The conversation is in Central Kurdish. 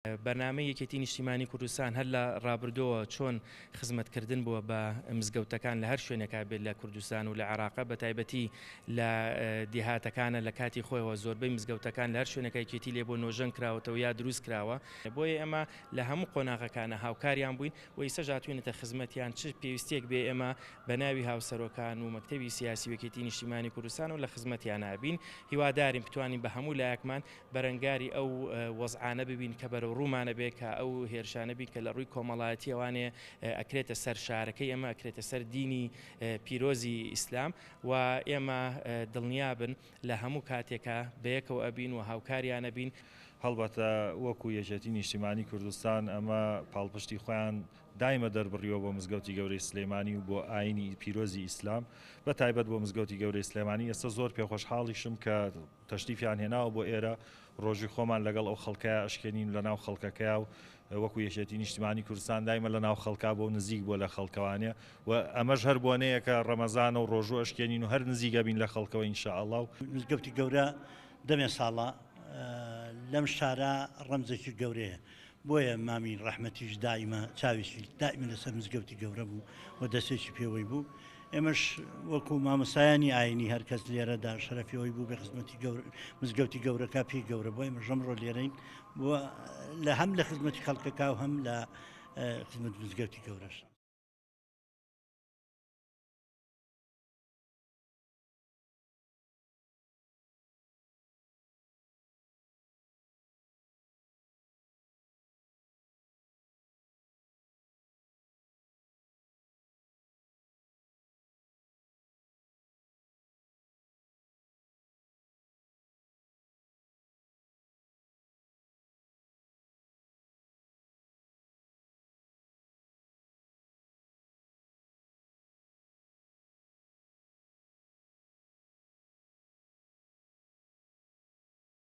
بەرنامە یەکێتی نیشتیمانی کوردستان هەر لە ڕابردۆوە چۆن خزمەتکردن بووە بە مزگەوتەکان لە هەر شوێنێکا بێت لە کوردستان و لە عێراق بە تایبەتی لە دیهاتەکانە لە کاتی خۆیەوە زۆربەی مزگەوتەکان لە هەر شوێنەکە یەکێتی لێ بۆ نۆژەن کراوەتەوە یا دروست کراوە بۆیە ئێمە لە هەموو قۆناغەکانە هاوکاریان بووین و ئێستا ژاتوێنێتە خزمەتیان چ پێویستێک بێ ئێمە بە ناوی هاوسەرۆکان و مەکتەبی سیاسی یەکێتی نیشتیمانی کوردستان و لە خزمەتیان نابین هیوادارین بتوانین بە هەموو لایەکمان بەرەنگاری ئەو وەزعانە ببین کە بەرەو ڕوومانە بێت کە ئەو هێرشانە بین کە لە ڕووی کۆمەڵایەتی ئەوانێ ئەکرێتە سەر شارەکەی ئێمە ئەکرێتە سەر دینی پیرۆزی ئیسلام و ئێمە دڵنیابن لە هەموو کاتێکە بەیەکەوە ئەبین و هاوکاریانە بین. هەڵبەتە وەکو یەکێتی نیشتیمانی کوردستان ئەمە پاڵپشتی خۆیان دایمە دەربڕیەوە بۆ مزگەوتی گەورەی سلێمانی و بۆ ئاینی پیرۆزی ئیسلام بە تایبەت بۆ مزگەوتی گەورەی سلێمانی. ئێستا زۆر پێخۆشحاڵیشم کە تەشریفیان هێناوە بۆ ئێرە ڕۆژی خۆمان لەگەڵ ئەو خەڵکەیە ئەشکێنین لە ناو خەڵکەکەیە و وەکو یەکێتی نیشتیمانی کوردستان دایمە لە ناو خەڵکا بۆ نزیک بۆ لە خەڵکەوانێ و ئەمەش هەر بۆنەیە کە ڕەمەزانە و ڕۆژوو ئەشکێنین و هەر نزیکە بین لە خەڵکەوە ئینشاءڵڵا. و مزگەوتی گەورە دەمێ ساڵە لەم شارە ڕەمزێکی گەورەیە بۆیە مامی ڕەحمەتیش دائیمە چاویشی دائیمە لەسەر مزگەوتی گەورە بوو و دەستێکی پێوەی بوو. ئێمەش وەکو مامۆسایانی ئاینی هەر کەس لێرەدا شەرەفیەوەی بوو بە خزمەتی مزگەوتی گەورەکە پێی گەورە بۆ ئێمە ژەمڕۆ لێرەین لە هەم لە خزمەتی خەڵکەکە و هەم لە خزمەت مزگەوتی گەورەش.